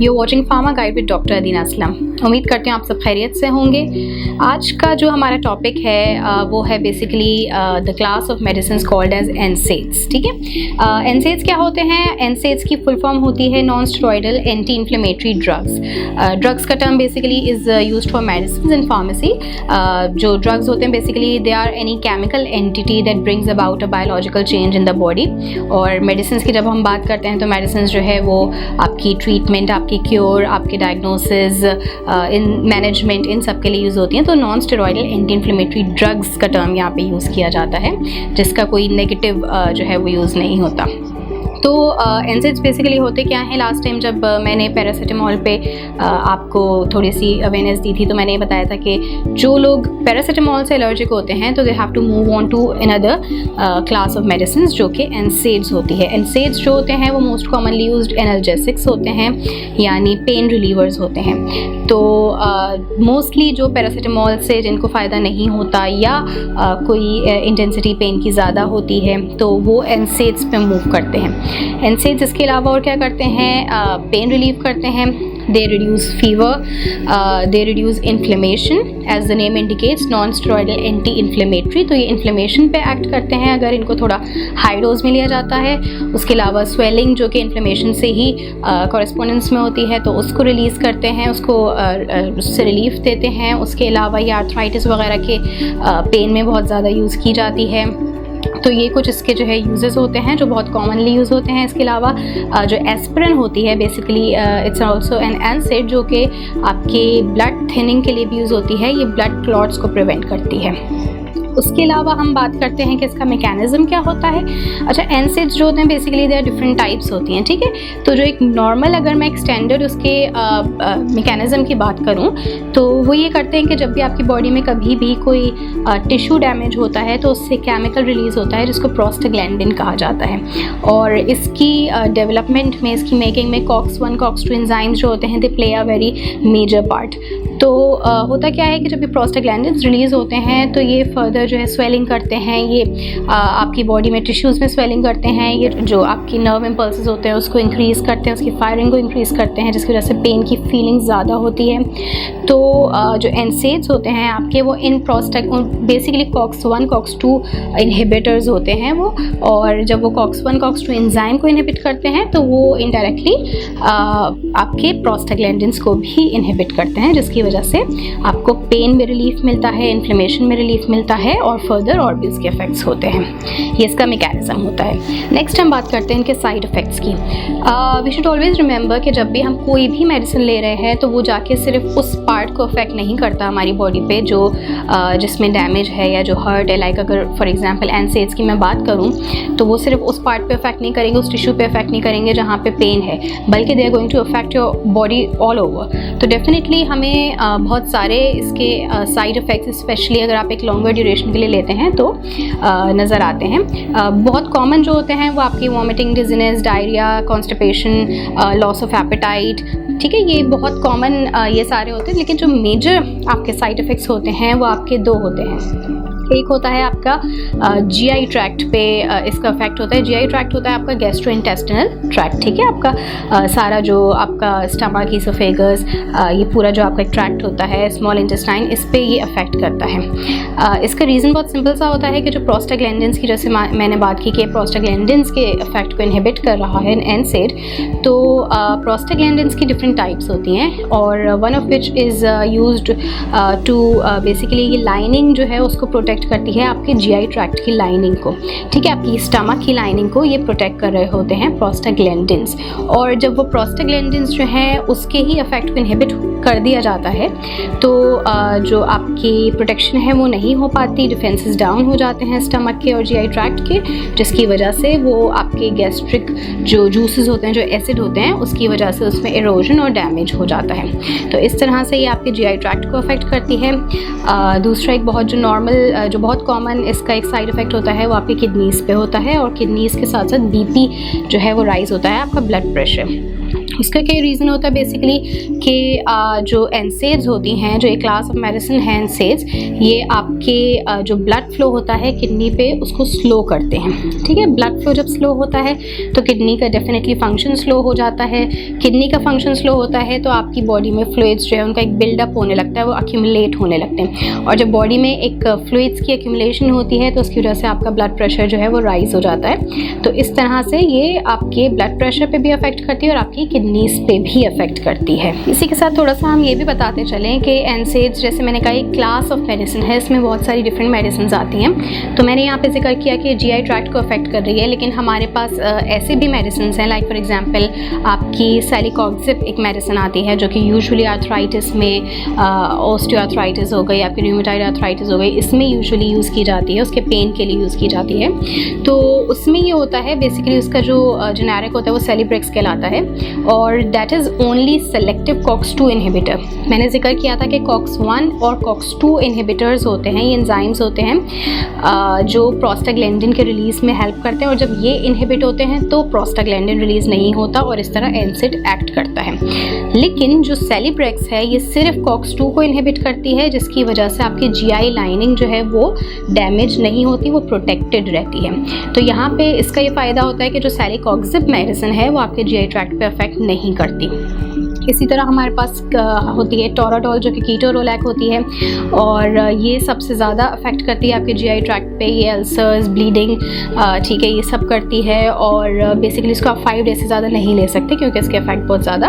You watching pharma guide with doctor अदीना असलम। उम्मीद करते हैं आप सब खैरियत से होंगे। आज का जो हमारा टॉपिक है वो है basically the class of medicine called as NSAIDs. ठीक है, एनसेड्स क्या होते हैं? एनसेड्स की फुल फॉर्म होती है non steroidal anti inflammatory drugs. Drugs का term basically is used for medicine in pharmacy. जो ड्रग्स होते हैं basically they are any chemical entity that brings about a biological change in the body. और medicine की जब हम बात करते हैं तो मेडिसिन जो है वो आपकी ट्रीटमेंट, आपकी क्योर, आपकी डायग्नोसिस, इन मैनेजमेंट, इन सब के लिए यूज़ होती हैं। तो non steroidal anti inflammatory drugs का टर्म यहाँ पे यूज़ किया जाता है, जिसका कोई नेगेटिव जो है वो यूज़ नहीं होता। तो एनसेड्स बेसिकली होते क्या हैं? लास्ट टाइम जब मैंने पैरासीटामोल पे आपको थोड़ी सी अवेयरनेस दी थी तो मैंने ये बताया था कि जो लोग पैरासीटामोल से एलर्जिक होते हैं तो they have to move on to another class of medicine जो कि एनसेड्स होती है। एनसेड्स जो होते हैं वो मोस्ट कॉमनली यूज्ड एनाल्जेसिक्स होते हैं, यानी पेन रिलीवर्स होते हैं। तो मोस्टली जो पैरासीटामोल से जिनको फ़ायदा नहीं होता या कोई इंटेंसिटी पेन की ज़्यादा होती है तो वो एनसेड्स पे मूव करते हैं। एनसेड्स इसके अलावा और क्या करते हैं? पेन रिलीव करते हैं, they reduce fever, they reduce inflammation, as the name indicates non steroidal anti inflammatory. तो ये इन्फ्लेमेशन पे एक्ट करते हैं अगर इनको थोड़ा हाई डोज में लिया जाता है। उसके अलावा स्वेलिंग जो कि इन्फ्लेमेशन से ही कॉरेस्पोंडेंस में होती है तो उसको रिलीज़ करते हैं, उससे रिलीफ देते हैं। उसके अलावा ये आर्थराइटिस वगैरह के पेन में बहुत ज़्यादा यूज़ की जाती है। तो ये कुछ इसके जो है यूजेस होते हैं जो बहुत कॉमनली यूज़ होते हैं। इसके अलावा जो एस्पिरिन होती है बेसिकली इट्स आल्सो एन एनसेड जो कि आपके ब्लड थिनिंग के लिए भी यूज़ होती है। ये ब्लड क्लॉट्स को प्रिवेंट करती है। उसके अलावा हम बात करते हैं कि इसका मैकेनिज़्म क्या होता है। अच्छा, एनसेड्स जो होते हैं basically they are different types होती हैं। ठीक है, तो जो एक नॉर्मल, अगर मैं एक स्टैंडर्ड उसके मैकेनिज़्म की बात करूं तो वो ये करते हैं कि जब भी आपकी बॉडी में कभी भी कोई टिश्यू डैमेज होता है तो उससे केमिकल रिलीज़ होता है जिसको प्रोस्टाग्लैंडिन कहा जाता है। और इसकी डेवलपमेंट में, इसकी मेकिंग में COX-1 COX-2 एंजाइम्स जो होते हैं they play a very major part. तो होता क्या है कि जब ये प्रोस्टाग्लैंडिन्स रिलीज़ होते हैं तो ये फर्दर जो है स्वेलिंग करते हैं, ये आपकी बॉडी में टिश्यूज़ में स्वेलिंग करते हैं, ये जो आपकी नर्व इम्पल्सेस होते हैं उसको इंक्रीज़ करते हैं, उसकी फायरिंग को इंक्रीज़ करते हैं, जिसकी वजह से पेन की फीलिंग ज़्यादा होती है। तो जो एनसेड्स होते हैं आपके वो in basically COX-1 COX-2 inhibitors होते हैं वो। और जब वो COX-1 COX-2 एंजाइम को इनहिबिट करते हैं तो वो इनडायरेक्टली आपके प्रोस्टाग्लैंडिन्स को भी इनहिबिट करते हैं, जिसकी वजह से आपको पेन में रिलीफ मिलता है, इन्फ्लेमेशन में रिलीफ मिलता है और फर्दर और भी इसके इफेक्ट्स होते हैं। ये इसका मैकेनिज्म होता है। नेक्स्ट हम बात करते हैं इनके साइड इफ़ेक्ट्स की। वी शुड ऑलवेज रिमेंबर कि जब भी हम कोई भी मेडिसिन ले रहे हैं तो वो जाके सिर्फ उस पार्ट को अफेक्ट नहीं करता हमारी बॉडी पे जो जिसमें डैमेज है या जो हर्ट है। लाइक अगर फॉर एग्जांपल एनसेड्स की मैं बात करूं तो वो सिर्फ उस पार्ट पे अफेक्ट नहीं करेंगे, उस टिश्यू पे अफेक्ट नहीं करेंगे जहाँ पे पेन है, बल्कि they are going to affect your body all over. तो डेफिनेटली हमें बहुत सारे इसके साइड इफ़ेक्ट्स, स्पेशली अगर आप एक लॉन्गर ड्यूरेशन के लिए लेते हैं तो नज़र आते हैं। बहुत कॉमन जो होते हैं वो आपकी vomiting, dizziness, diarrhoea, constipation, loss of appetite. ठीक है, ये बहुत कॉमन ये सारे होते हैं। लेकिन जो मेजर आपके साइड इफ़ेक्ट्स होते हैं वो आपके दो होते हैं। एक होता है आपका GI ट्रैक्ट पे इसका इफेक्ट होता है। GI ट्रैक्ट होता है आपका गैस्ट्रोइंटेस्टिनल ट्रैक्ट। ठीक है, आपका सारा जो आपका स्टमक, इसोफेगस, ये पूरा जो आपका ट्रैक्ट होता है, स्मॉल इंटेस्टाइन, इस पे ये अफेक्ट करता है। इसका रीज़न बहुत सिंपल सा होता है कि जो प्रोस्टाग्लैंडिन्स की, जैसे मैंने बात की कि प्रोस्टाग्लैंडिन्स के इफेक्ट को इनहिबिट कर रहा है एनसेड। तो प्रोस्टाग्लैंडिन्स की डिफरेंट टाइप्स होती हैं और one of which is used to basically ये लाइनिंग जो है उसको प्रोटेक्ट करती है, आपके GI ट्रैक्ट की लाइनिंग को। ठीक है, आपकी स्टमक की लाइनिंग को ये प्रोटेक्ट कर रहे होते हैं प्रोस्टाग्लैंडिन्स। और जब वो प्रोस्टाग्लैंडिन्स जो हैं उसके ही इफेक्ट को इनहिबिट कर दिया जाता है तो जो आपकी प्रोटेक्शन है वो नहीं हो पाती, डिफेंसेस डाउन हो जाते हैं स्टमक के और GI ट्रैक्ट के, जिसकी वजह से वो आपके गैस्ट्रिक जो जूसेस होते हैं, जो एसिड होते हैं, उसकी वजह से उसमें इरोजन और डैमेज हो जाता है। तो इस तरह से ये आपके GI ट्रैक्ट को अफेक्ट करती है। दूसरा एक बहुत जो नॉर्मल, जो बहुत कॉमन इसका एक साइड इफ़ेक्ट होता है वो आपकी किडनीज़ पे होता है। और किडनीज़ के साथ साथ BP जो है वो राइज़ होता है, आपका ब्लड प्रेशर। उसका क्या रीज़न होता है बेसिकली कि जो NSAIDs होती हैं, जो एक क्लास ऑफ मेडिसिन है NSAIDs, ये आपके जो ब्लड फ्लो होता है किडनी पे उसको स्लो करते हैं। ठीक है, ब्लड फ्लो जब स्लो होता है तो किडनी का डेफिनेटली फंक्शन स्लो हो जाता है। किडनी का फंक्शन स्लो होता है तो आपकी बॉडी में फ्लूइड्स जो है उनका एक बिल्डअप होने लगता है, वो अक्यूमुलेट होने लगते हैं, और जब बॉडी में एक फ्लूइड्स की अक्यूमुलेशन होती है तो उसकी वजह से आपका ब्लड प्रेशर जो है वो राइज हो जाता है। तो इस तरह से ये आपके ब्लड प्रेशर पे भी अफेक्ट करती है और आपकी किडनीज पे भी अफेक्ट करती है। इसी के साथ थोड़ा सा हम ये भी बताते चलें कि NSAIDs, जैसे मैंने कहा, एक क्लास ऑफ मेडिसिन है, इसमें बहुत सारी डिफरेंट मेडिसिन आती हैं। तो मैंने यहाँ पे जिक्र किया कि GI ट्रैक्ट को अफेक्ट कर रही है, लेकिन हमारे पास ऐसे भी मेडिसिन हैं, लाइक फॉर एग्जांपल आपकी सेलिकॉक्सिब एक मेडिसिन आती है जो कि यूजुअली आर्थराइटिस में, ऑस्टियोआर्थराइटिस हो गई, आपकी रूमेटॉइड आर्थराइटिस हो गई, इसमें यूजुअली यूज़ की जाती है, उसके पेन के लिए यूज़ की जाती है। तो उसमें ये होता है बेसिकली उसका जो जेनेरिक होता है वो सेलिब्रेक्स कहलाता है, और that is only selective COX-2 inhibitor. मैंने जिक्र किया था कि COX-1 और COX-2 इनहिबिटर्स होते हैं, ये एंजाइम्स होते हैं जो प्रोस्टाग्लैंडिन के रिलीज़ में हेल्प करते हैं, और जब ये इनहिबिट होते हैं तो प्रोस्टाग्लैंडिन रिलीज़ नहीं होता और इस तरह NSAID एक्ट करता है। लेकिन जो सेलिब्रेक्स है ये सिर्फ COX-2 को इनहिबिट करती है, जिसकी वजह से आपकी GI लाइनिंग जो है वो डैमेज नहीं होती, वो प्रोटेक्टेड रहती है। तो यहाँ पे इसका ये फ़ायदा होता है कि जो सेलिकॉक्सिब मेडिसिन है वो आपके GI ट्रैक्ट पे अफेक्ट नहीं करती। इसी तरह हमारे पास होती है टोराडोल जो कि कीटोरोलैक होती है, और ये सबसे ज़्यादा अफेक्ट करती है आपके GI ट्रैक्ट पे। ये अल्सर्स, ब्लीडिंग, ठीक है, ये सब करती है, और बेसिकली इसको आप 5 डेज से ज़्यादा नहीं ले सकते क्योंकि इसके इफेक्ट बहुत ज़्यादा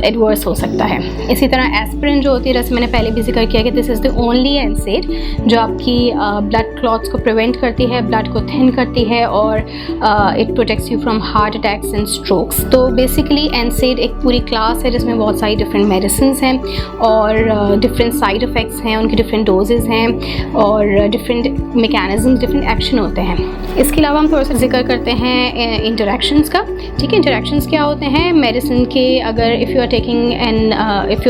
एडवर्स हो सकता है। इसी तरह एस्पिरिन जो होती है, जैसे मैंने पहले भी जिक्र किया कि this is the only NSAID जो आपकी ब्लड क्लॉट्स को प्रिवेंट करती है, ब्लड को थिन करती है, और it protects you from heart attacks and strokes. तो बेसिकली NSAID एक पूरी क्लास है जिसमें बहुत सारी डिफरेंट मेडिसिन हैं और डिफरेंट साइड इफ़ेक्ट्स हैं, उनके डिफरेंट डोजेज़ हैं और डिफरेंट मैकेनिज्म, डिफरेंट एक्शन होते हैं। इसके अलावा हम थोड़ा सा जिक्र करते हैं इंटरेक्शंस का। ठीक है, इंटरेक्शंस क्या होते हैं मेडिसिन के? अगर if you are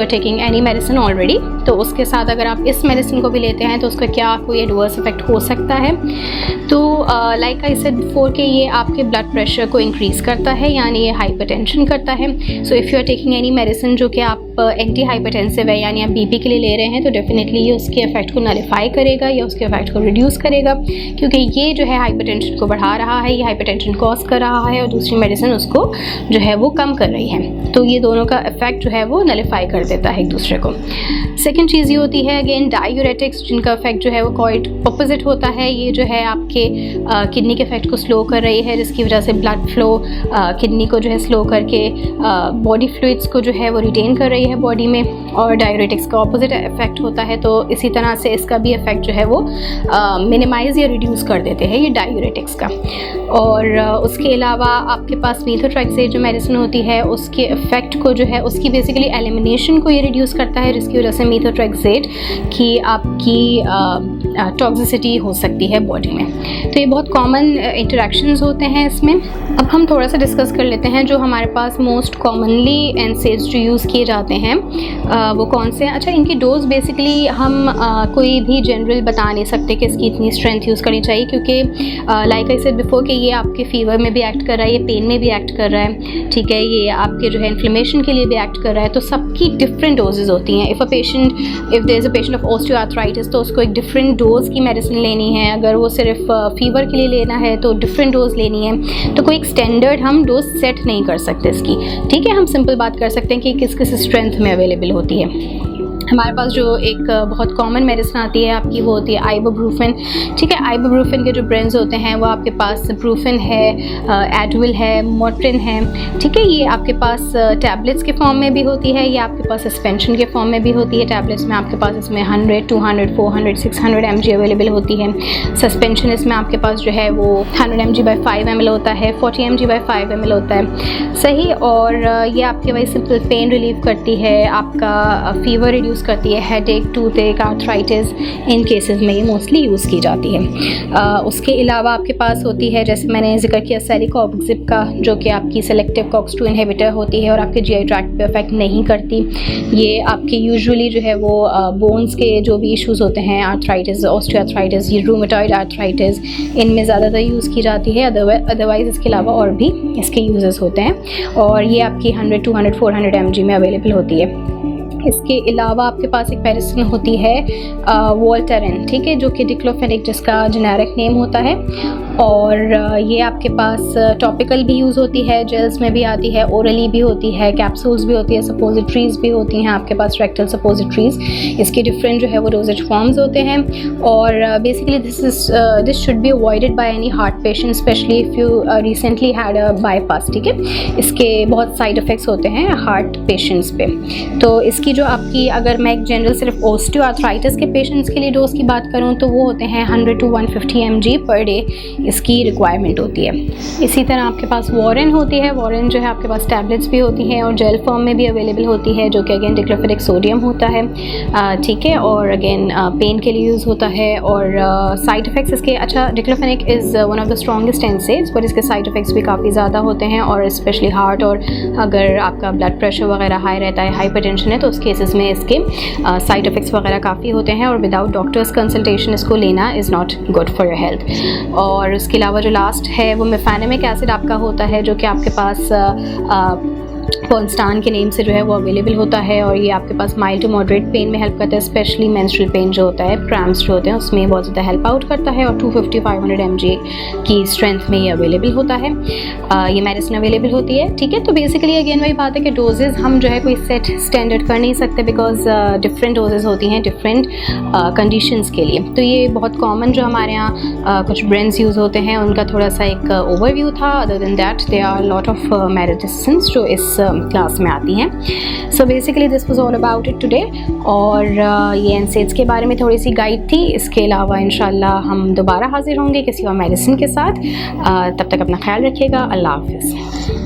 taking any medicine already, तो उसके साथ अगर आप इस मेडिसिन को भी लेते हैं तो उसका क्या कोई एडवर्स इफेक्ट हो सकता है। तो लाइक आई सेड बिफोर कि ये आपके ब्लड प्रेशर को इंक्रीज़ करता है, यानी ये हाइपरटेंशन करता है। So if you are taking any medicine जो कि आप एंटी हाइपरटेंसिव है, यानी आप BP के लिए ले रहे हैं, तो डेफिनेटली ये उसके इफेक्ट को नलिफाई करेगा या उसके इफेक्ट को रिड्यूस करेगा, क्योंकि ये जो है हाइपरटेंशन को बढ़ा रहा है, ये हाइपरटेंशन कॉज कर रहा है, और दूसरी मेडिसिन उसको जो है वो कम कर रही है। तो ये दोनों का इफेक्ट जो है वो नलिफाई कर देता है एक दूसरे को। सेकेंड चीज़ ये होती है अगेन डायूरेटिक्स, जिनका इफेक्ट जो है वो क्वाइट अपोजिट होता है। ये जो है आपके किडनी के इफेक्ट को स्लो कर रही है, जिसकी वजह से ब्लड फ्लो किडनी को जो है स्लो करके बॉडी फ्लूइड्स को जो है वो रिटेन कर रही है बॉडी में, और डायूरेटिक्स का ऑपोजिट इफेक्ट होता है। तो इसी तरह से इसका भी इफेक्ट जो है वो मिनिमाइज़ या रिड्यूस कर देते हैं ये डायूरेटिक्स का। और उसके अलावा आपके पास मीथोट्रेक्सेट जो मेडिसिन होती है उसके इफेक्ट को जो है उसकी बेसिकली एलिमिनेशन को ये रिड्यूस करता है, जिसकी वजह से मीथोट्रेक्सेट की आपकी टॉक्सिसिटी हो सकती है बॉडी में। तो ये बहुत कॉमन इंटरेक्शंस होते हैं इसमें। अब हम थोड़ा सा डिस्कस कर लेते हैं जो हमारे पास मोस्ट कॉमनली NSAIDs जो यूज़ किए जाते हैं वो कौन से हैं। अच्छा, इनकी डोज बेसिकली हम कोई भी जनरल बता नहीं सकते कि इसकी इतनी स्ट्रेंथ यूज़ करनी चाहिए, क्योंकि लाइक आई सेड बिफोर कि ये आपके फीवर में भी एक्ट कर रहा है, ये पेन में भी एक्ट कर रहा है, ठीक है, ये आपके जो है इन्फ्लेमेशन के लिए भी एक्ट कर रहा है। तो सबकी डिफरेंट डोजेज़ होती हैं। If there is a patient of osteoarthritis तो उसको एक डिफरेंट डोज की मेडिसिन लेनी है। अगर वो सिर्फ फीवर के लिए लेना है तो डिफरेंट डोज लेनी है। तो कोई एक स्टैंडर्ड हम डोज सेट नहीं कर सकते इसकी, ठीक है। हम सिंपल बात कर सकते हैं कि किस किस स्ट्रेंथ में अवेलेबल होती है। हमारे पास जो एक बहुत कॉमन मेडिसिन आती है आपकी, वो होती है आइबुप्रोफेन, ठीक है। आइबुप्रोफेन के जो ब्रांड्स होते हैं वो आपके पास ब्रूफेन है, एडविल है, मोट्रिन है, ठीक है। ये आपके पास टैबलेट्स के फॉर्म में भी होती है, ये आपके पास सस्पेंशन के फॉर्म में भी होती है। टैबलेट्स में आपके पास इसमें 100, 200, 400, 600 mg अवेलेबल होती है। सस्पेंशन इसमें आपके पास जो है वो 100 mg/5 ml होता है, 40 mg/5 ml होता है, सही। और ये आपके वही सिंपल पेन रिलीव करती है, आपका फीवर रिड्यूस यूज़ करती है। हेडेक, टूथ एक, आर्थराइटिस, इन केसेस में ये मोस्टली यूज़ की जाती है। उसके अलावा आपके पास होती है, जैसे मैंने जिक्र किया सेलिकॉक्सिब का, जो कि आपकी सेलेक्टिव COX-2 इनहिबिटर होती है और आपके GI ट्रैक्ट पे अफेक्ट नहीं करती। ये आपके यूजुअली जो है वो बोन्स के जो भी इश्यूज़ होते हैं, आर्थराइटिस, ऑस्टियोआर्थराइटिस, रूमेटॉइड आर्थराइटिस, इनमें ज़्यादातर यूज़ की जाती है। अदरवाइज़ इसके अलावा और भी इसके यूजेस होते हैं और ये आपकी 100, 200, 400 mg में अवेलेबल होती है। इसके अलावा आपके पास एक मेडिसिन होती है वोल्टारेन, ठीक है, जो कि डिक्लोफेनिक जिसका जेनेरिक नेम होता है। और ये आपके पास टॉपिकल भी यूज़ होती है, जेल्स में भी आती है, ओरली भी होती है, कैप्सूल्स भी होती है, सपोजिट्रीज़ भी होती हैं आपके पास, रेक्टल सपोजिट्रीज़। इसके डिफरेंट जो है वो डोजेज फॉर्म्स होते हैं। और basically this should be avoided by any heart patient, specially if you recently had a bypass, ठीक है। इसके बहुत साइड इफ़ेक्ट्स होते हैं हार्ट पेशेंट्स पे। तो इसकी जो आपकी, अगर मैं एक जनरल सिर्फ ऑस्टियोआर्थराइटिस के पेशेंट्स के लिए डोज की बात करूँ तो वो होते हैं 100 to 150 mg पर डे इसकी रिक्वायरमेंट होती है। इसी तरह आपके पास वॉरेन होती है। वॉरेन जो है आपके पास टैबलेट्स भी होती हैं और जेल फॉर्म में भी अवेलेबल होती है, जो कि अगेन डिक्लोफेनिक सोडियम होता है, ठीक है, और अगेन पेन के लिए यूज़ होता है। और साइड इफ़ेक्ट्स इसके, अच्छा, diclofenac is one of the strongest NSAIDs, पर इसके साइड इफ़ेक्ट्स भी काफ़ी ज़्यादा होते हैं और स्पेशली हार्ट, और अगर आपका ब्लड प्रेशर वगैरह हाई रहता है, हाइपरटेंशन है, तो उस केसेस में इसके साइड इफ़ेक्ट्स वगैरह काफ़ी होते हैं और विदाउट डॉक्टर्स कंसल्टेशन इसको लेना is not good for your health. और उसके अलावा जो लास्ट है वो मेफेनेमिक एसिड आपका होता है, जो कि आपके पास पॉन्स्टान के नेम से जो है वो अवेलेबल होता है और ये आपके पास माइल्ड टू मॉडरेट पेन में हेल्प करता है, स्पेशली मेंस्ट्रुअल पेन जो होता है, क्रैम्प्स जो होते हैं, उसमें बहुत ज़्यादा हेल्प आउट करता है। और 250-500 mg की स्ट्रेंथ में ये अवेलेबल होता है। ये मेडिसिन अवेलेबल होती है, ठीक है। तो बेसिकली अगेन वही बात है कि डोजेज़ हम जो है कोई सेट स्टैंडर्ड कर नहीं सकते, बिकॉज डिफरेंट डोजेज़ होती हैं डिफरेंट कंडीशंस के लिए। तो ये बहुत कॉमन जो हमारे यहाँ कुछ ब्रांड्स यूज़ होते हैं उनका थोड़ा सा एक ओवरव्यू था। Other than that there are lot of medicines जो इस क्लास में आती हैं। So basically this was all about it today. और ये एनसेड्स के बारे में थोड़ी सी गाइड थी। इसके अलावा इंशाल्लाह हम दोबारा हाजिर होंगे किसी और मेडिसिन के साथ। तब तक अपना ख्याल रखिएगा। अल्लाह हाफ़िज़।